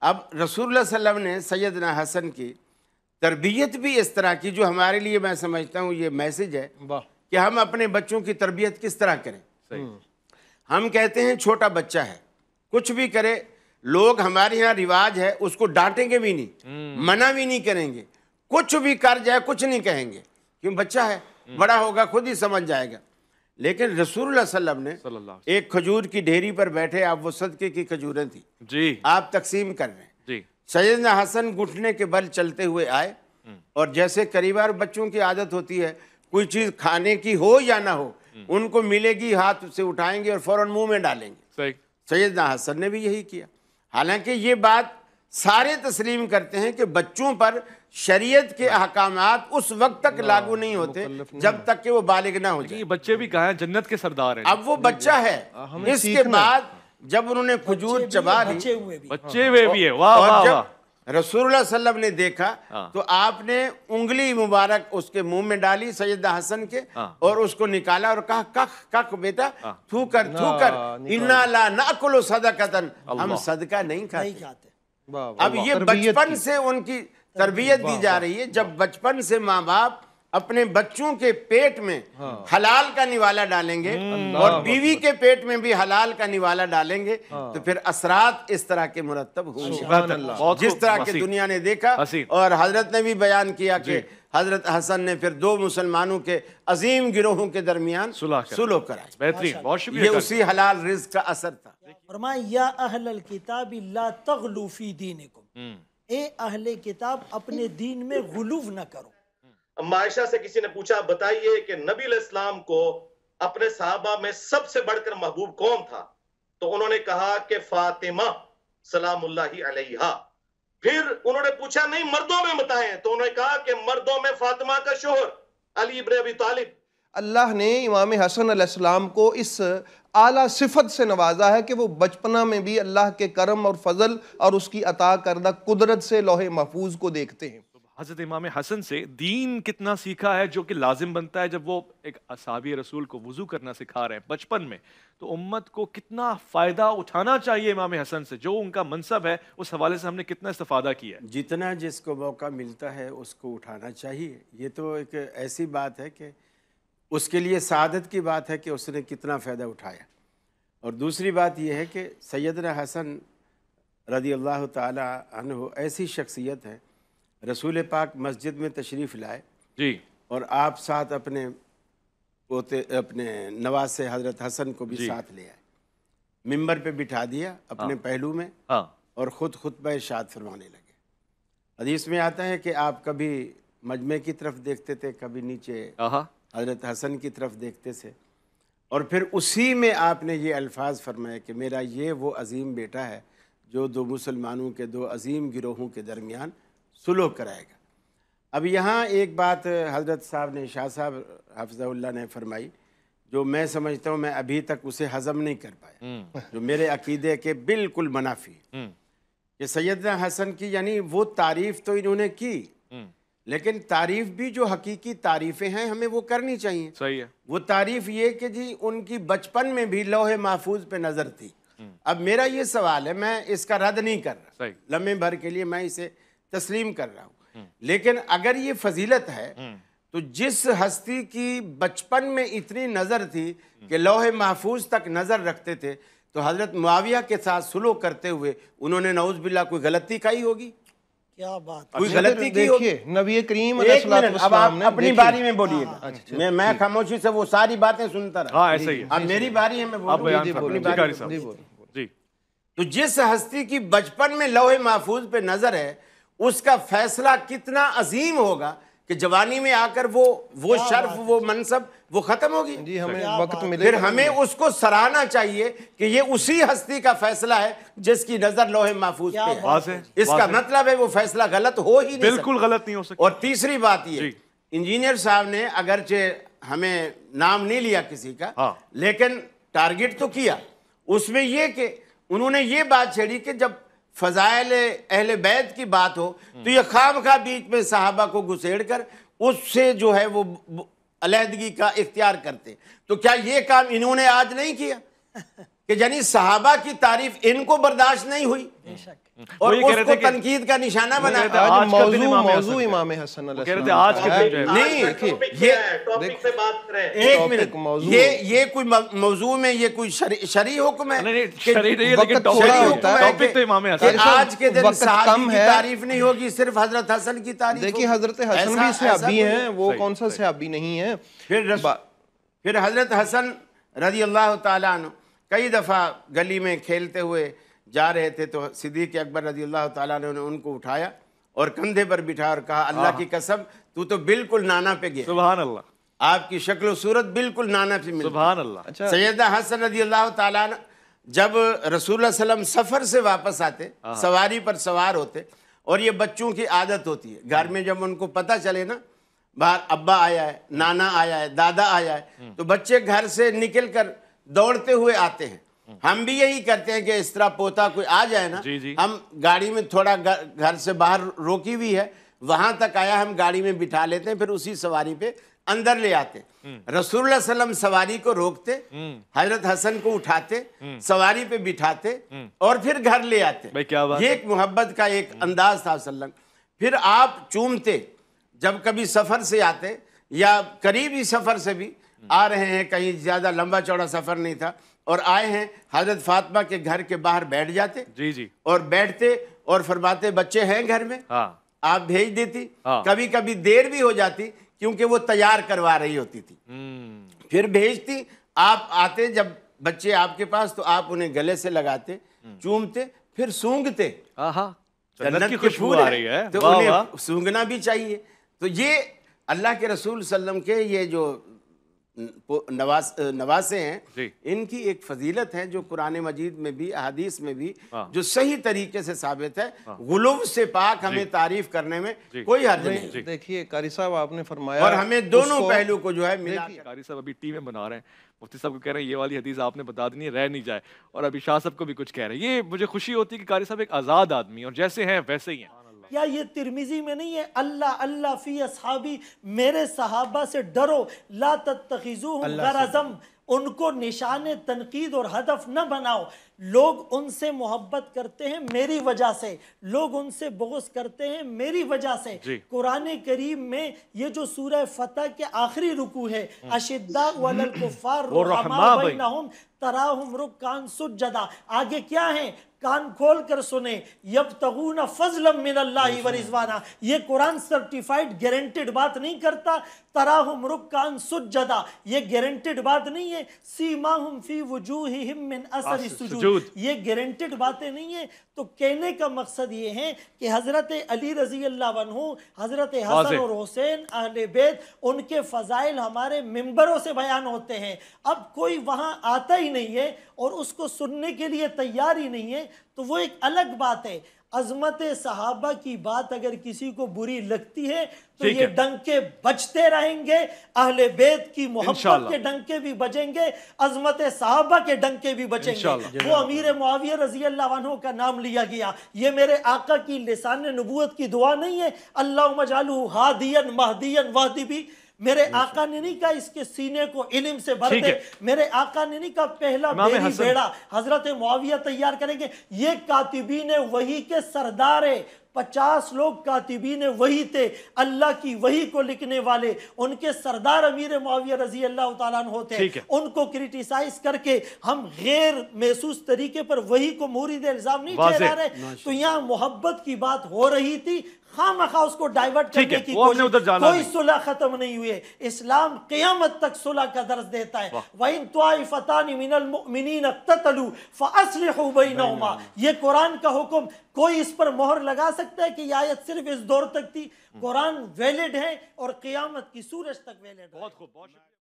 اب رسول اللہ صلی اللہ علیہ وسلم نے سیدنا حسن کی تربیت بھی اس طرح کی، جو ہمارے لیے میں سمجھتا ہوں یہ میسج ہے کہ ہم اپنے بچوں کی تربیت کس طرح کریں۔ ہم کہتے ہیں چھوٹا بچہ ہے، کچھ بھی کرے، لوگ ہمارے یہاں رواج ہے اس کو ڈانٹیں گے بھی نہیں، منع بھی نہیں کریں گے، کچھ بھی کر جائے کچھ نہیں کہیں گے، کیوں بچہ ہے، بڑا ہوگا خود ہی سمجھ جائے گا۔ لیکن رسول اللہ صلی اللہ علیہ وسلم نے ایک کھجور کی ڈھیری پر بیٹھے، آپ وہ صدقے کی کھجوریں تھیں، آپ تقسیم کر رہے ہیں، سیدنا حسن گھٹنے کے بل چلتے ہوئے آئے، اور جیسے قریبار بچوں کی عادت ہوتی ہے، کوئی چیز کھانے کی ہو یا نہ ہو، ان کو ملے گی ہاتھ سے اٹھائیں گے اور فوراً منہ میں ڈالیں گے۔ سیدنا حسن نے بھی یہی کیا، حالانکہ یہ بات سارے تسلیم کرتے ہیں کہ بچوں پر شریعت کے احکامات اس وقت تک لاگو نہیں ہوتے جب تک کہ وہ بالغ نہ ہو جائے۔ بچے بھی کہاں ہیں، جنت کے سردار ہیں، اب وہ بچہ ہے، اس کے بعد جب انہوں نے کھجور چبا لی، بچے ہوئے بھی ہے، واہ اور واہ واہ، جب رسول اللہ صلی اللہ علیہ وسلم نے دیکھا تو آپ نے انگلی مبارک اس کے منہ میں ڈالی سیدنا حسن کے، اور اس کو نکالا اور کہا کخ کخ بیٹا تھو کر انا لا ناکل صدقۃ، ہم صدقہ نہیں کھاتے۔ اب یہ بچپن سے ان کی تربیت دی جا رہی ہے، جب بچپن سے ماں باپ اپنے بچوں کے پیٹ میں حلال کا نوالا ڈالیں گے اور بیوی کے پیٹ میں بھی حلال کا نوالا ڈالیں گے تو پھر اثرات اس طرح کے مرتب ہوں گے جس طرح کی دنیا نے دیکھا۔ اور حضرت نے بھی بیان کیا کہ حضرت حسن نے پھر دو مسلمانوں کے عظیم گروہوں کے درمیان صلح کرائی، بہترین، بہت شکریہ۔ یہ اسی حلال رزق کا اثر تھا۔ فرمایا یا اہل الکتاب لا تغلو فی دینکم، اے اہل کتاب اپنے دین میں غلو نہ کرو۔ اما عائشہ سے کسی نے پوچھا بتائیے کہ نبی علیہ السلام کو اپنے صحابہ میں سب سے بڑھ کر محبوب کون تھا؟ تو انہوں نے کہا کہ فاطمہ سلام اللہ علیہا۔ پھر انہوں نے پوچھا نہیں مردوں میں بتائیں، تو انہوں نے کہا کہ مردوں میں فاطمہ کا شوہر علی بن ابی طالب۔ اللہ نے امام حسن علیہ السلام کو اس اعلیٰ صفت سے نوازا ہے کہ وہ بچپنا میں بھی اللہ کے کرم اور فضل اور اس کی عطا کردہ قدرت سے لوح محفوظ کو دیکھتے ہیں۔ حضرت امام حسن سے دین کتنا سیکھا ہے، جو کہ لازم بنتا ہے جب وہ ایک اصحابی رسول کو وضو کرنا سکھا رہے ہیں بچپن میں، تو امت کو کتنا فائدہ اٹھانا چاہیے امام حسن سے، جو ان کا منصب ہے اس حوالے سے ہم نے کتنا استفادہ کیا ہے۔ جتنا جس کو موقع ملتا ہے اس کو اٹھانا چاہیے۔ یہ تو ایک ایسی بات ہے کہ اس کے لیے سعادت کی بات ہے کہ اس نے کتنا فائدہ اٹھایا۔ اور دوسری بات یہ ہے کہ سیدنا حسن رضی اللہ تعالی عنہ ایسی شخصیت ہے، رسول پاک مسجد میں تشریف لائے جی، اور آپ ساتھ اپنے نواز سے حضرت حسن کو بھی ساتھ لے آئے، ممبر پہ بٹھا دیا اپنے پہلو میں، اور خود خطبہ ارشاد فرمانے لگے۔ حدیث میں آتا ہے کہ آپ کبھی مجمع کی طرف دیکھتے تھے، کبھی نیچے حضرت حسن کی طرف دیکھتے تھے، اور پھر اسی میں آپ نے یہ الفاظ فرمائے کہ میرا یہ وہ عظیم بیٹا ہے جو دو مسلمانوں کے دو عظیم گروہوں کے درمیان صلح کرائے گا۔ اب یہاں ایک بات حضرت صاحب نے، شاہ صاحب حفظہ اللہ نے فرمائی، جو میں سمجھتا ہوں میں ابھی تک اسے ہضم نہیں کر پایا، جو میرے عقیدے کے بالکل منافی کہ سیدنا حسن کی، یعنی وہ تعریف تو انہوں نے کی، لیکن تعریف بھی جو حقیقی تعریفیں ہیں ہمیں وہ کرنی چاہیے۔ صحیح ہے۔ وہ تعریف یہ کہ جی ان کی بچپن میں بھی لوح محفوظ پہ نظر تھی۔ اب میرا یہ سوال ہے، میں اس کا رد نہیں کر رہا، لمحے بھر کے لیے میں اسے تسلیم کر رہا ہوں، لیکن اگر یہ فضیلت ہے تو جس ہستی کی بچپن میں اتنی نظر تھی کہ لوح محفوظ تک نظر رکھتے تھے، تو حضرت معاویہ کے ساتھ صلح کرتے ہوئے انہوں نے نعوذ باللہ کوئی غلطی کہی ہوگی؟ کیا بات، کوئی غلطی کی ہوگی؟ نبی کریم علیہ الصلوۃ اب آپ والسلام نے اپنی باری میں بولیے گا، میں خاموشی سے وہ ساری باتیں سنتا رہا۔ ہاں ایسا ہی ہے، اب میری باری ہے، میں بولوں۔ جی، تو جس ہستی کی بچپن میں لوح محفوظ پہ نظر ہے، اس کا فیصلہ کتنا عظیم ہوگا کہ جوانی میں آ کر وہ شرف، وہ منصب وہ ختم ہوگی۔ جی ہمیں وقت ملے، پھر ہمیں اس کو سراہنا چاہیے کہ یہ اسی ہستی کا فیصلہ ہے جس کی نظر لوح محفوظ پہ ہے۔ اس کا مطلب ہے وہ فیصلہ غلط ہو ہی نہیں، بالکل غلط نہیں ہو سکتا۔ اور تیسری بات یہ، انجینئر صاحب نے اگرچہ ہمیں نام نہیں لیا کسی کا، لیکن ٹارگٹ تو کیا، اس میں یہ کہ انہوں نے یہ بات چھیڑی کہ جب فضائل اہل بیت کی بات ہو تو یہ خواہ بیچ میں صحابہ کو گھسیڑ کر اس سے جو ہے وہ علیحدگی کا اختیار کرتے۔ تو کیا یہ کام انہوں نے آج نہیں کیا کہ یعنی صحابہ کی تعریف ان کو برداشت نہیں ہوئی اور اس کو تنقید کا نشانہ بنا. موضوع امام حسن علیہ السلام یہ کوئی موضوع میں یہ کوئی شرعی حکم ہے آج کے دن صحابی کی تعریف نہیں ہوگی, صرف حضرت حسن کی تعریف. دیکھیے حضرت حسن بھی صحابی ہیں, وہ کون سا صحابی نہیں ہے. پھر حضرت حسن رضی اللہ تعالیٰ عنہ کئی دفعہ گلی میں کھیلتے ہوئے جا رہے تھے تو صدیق اکبر رضی اللہ تعالیٰ عنہ نے ان کو اٹھایا اور کندھے پر بٹھایا اور کہا اللہ کی قسم تو بالکل نانا پہ گیا. سبحان اللہ. آپ کی شکل و صورت بالکل نانا پہ ملتی. سبحان اللہ. سیدنا حسن رضی اللہ تعالیٰ عنہ جب رسول اللہ صلی اللہ علیہ وسلم سفر سے واپس آتے, سواری پر سوار ہوتے, اور یہ بچوں کی عادت ہوتی ہے گھر میں جب ان کو پتہ چلے نا باہر ابا آیا ہے, نانا آیا ہے, دادا آیا ہے, تو بچے گھر سے نکل کر دوڑتے ہوئے آتے ہیں. ہم بھی یہی کرتے ہیں کہ اس طرح پوتا کوئی آ جائے نا, ہم گاڑی میں تھوڑا گھر سے باہر روکی ہوئی ہے وہاں تک آیا, ہم گاڑی میں بٹھا لیتے ہیں, پھر اسی سواری پہ اندر لے آتے. رسول اللہ صلی اللہ علیہ وسلم سواری کو روکتے, حضرت حسن کو اٹھاتے, سواری پہ بٹھاتے اور پھر گھر لے آتے. یہ ایک محبت کا ایک انداز تھا صلی اللہ علیہ وسلم. پھر آپ چومتے جب کبھی سفر سے آتے یا قریبی سفر سے بھی آ رہے ہیں, کہیں زیادہ لمبا چوڑا سفر نہیں تھا اور آئے ہیں, حضرت فاطمہ کے گھر کے باہر بیٹھ جاتے اور بیٹھتے اور فرماتے بچے ہیں گھر میں, آپ بھیج دیتی. کبھی کبھی دیر بھی ہو جاتی کیونکہ وہ تیار کروا رہی ہوتی تھی, پھر بھیجتی. آپ آتے جب بچے آپ کے پاس تو آپ انہیں گلے سے لگاتے, چومتے, پھر سونگتے. جنت کی خوشبو آ رہی ہے تو انہیں سونگنا بھی چاہیے. تو یہ اللہ کے رسول صلی اللہ علیہ وسلم کے یہ جو نواسے ہیں ان کی ایک فضیلت ہے جو قرآن مجید میں بھی احادیث میں بھی جو صحیح طریقے سے ثابت ہے. غلو سے پاک ہمیں تعریف کرنے میں کوئی حرج نہیں. دیکھیے قاری صاحب آپ نے فرمایا, اور ہمیں دونوں پہلو کو جو ہے ملا. قاری صاحب ابھی ٹیمیں بنا رہے ہیں, مفتی صاحب کو کہہ رہے ہیں یہ والی حدیث آپ نے بتا دینی ہے, رہ نہیں جائے, اور ابھی شاہ صاحب کو بھی کچھ کہہ رہے ہیں. یہ مجھے خوشی ہوتی ہے کہ قاری صاحب ایک آزاد آدمی اور جیسے ہیں ویسے ہی ہیں. یا یہ ترمذی میں نہیں ہے اللہ اللہ فی اصحابی, میرے صحابہ سے ڈرو, لا تتخذوہم غرضم, ان کو نشان تنقید اور ہدف نہ بناؤ. لوگ ان سے محبت کرتے ہیں میری وجہ سے, لوگ ان سے بغض کرتے ہیں میری وجہ سے. قرآن کریم میں یہ جو سورہ فتح کے آخری رکوع ہے, اشداء علی الکفار رحماء بینہم تراہم رکعا سجدا, آگے کیا ہیں, کان کھول کر سنیں, یبتغون فضلا من اللہ ورضوانا. یہ قرآن سرٹیفائیڈ گارنٹیڈ بات نہیں کرتا. تراہم رکعا سجدا یہ گارنٹیڈ بات نہیں ہے. سیماہم فی وجوہہم من اثر السجود یہ گارنٹیڈ باتیں نہیں ہیں. تو کہنے کا مقصد یہ ہے کہ حضرت علی رضی اللہ عنہ, حضرت حسن اور حسین اہل بیت, ان کے فضائل ہمارے ممبروں سے بیان ہوتے ہیں. اب کوئی وہاں آتا ہی نہیں ہے اور اس کو سننے کے لیے تیار ہی نہیں ہے تو وہ ایک الگ بات ہے. عظمت صحابہ کی بات اگر کسی کو بری لگتی ہے تو یہ ڈنکے بجتے رہیں گے, اہل بیت کی محبت کے ڈنکے بھی بجیں گے, عظمت صحابہ کے ڈنکے بھی بجیں گے. وہ امیر معاویہ رضی اللہ عنہ کا نام لیا گیا, یہ میرے آقا کی لسان نبوت کی دعا نہیں ہے, اللہم اجعلہ ہادیا مہدیا واہدی بھی. میرے آقا نے نہیں کہا اس کے سینے کو علم سے بھر دے, میرے آقا نے نہیں کہا پہلا بیری بیڑا حضرت معاویہ تیار کریں گے. یہ کاتبین وحی کے سردار ہیں, 50 لوگ کاتبین وحی تھے, اللہ کی وحی کو لکھنے والے, ان کے سردار امیر معاویہ رضی اللہ تعالیٰ عنہ تھے. ان کو کرٹیسائز کر کے ہم غیر محسوس طریقے پر وحی کو مورد الزام نہیں ٹھہرا رہے. تو یہاں محبت کی بات ہو رہی تھی, خامخواہ اس کو ڈائیورٹ کرنے کی کوشش. کوئی صلح ختم نہیں ہوئے, اسلام قیامت تک صلح کا درس دیتا ہے. وَإِن طَائِفَتَانِ مِنَ الْمُؤْمِنِينَ اقْتَتَلُوا فَأَصْلِحُوا بَيْنَهُمَا. یہ قرآن کا حکم, کوئی اس پر مہر لگا سکتا ہے کہ یہ آیت صرف اس دور تک تھی؟ قرآن ویلڈ ہے اور قیامت کی سورج تک ویلڈ ہے.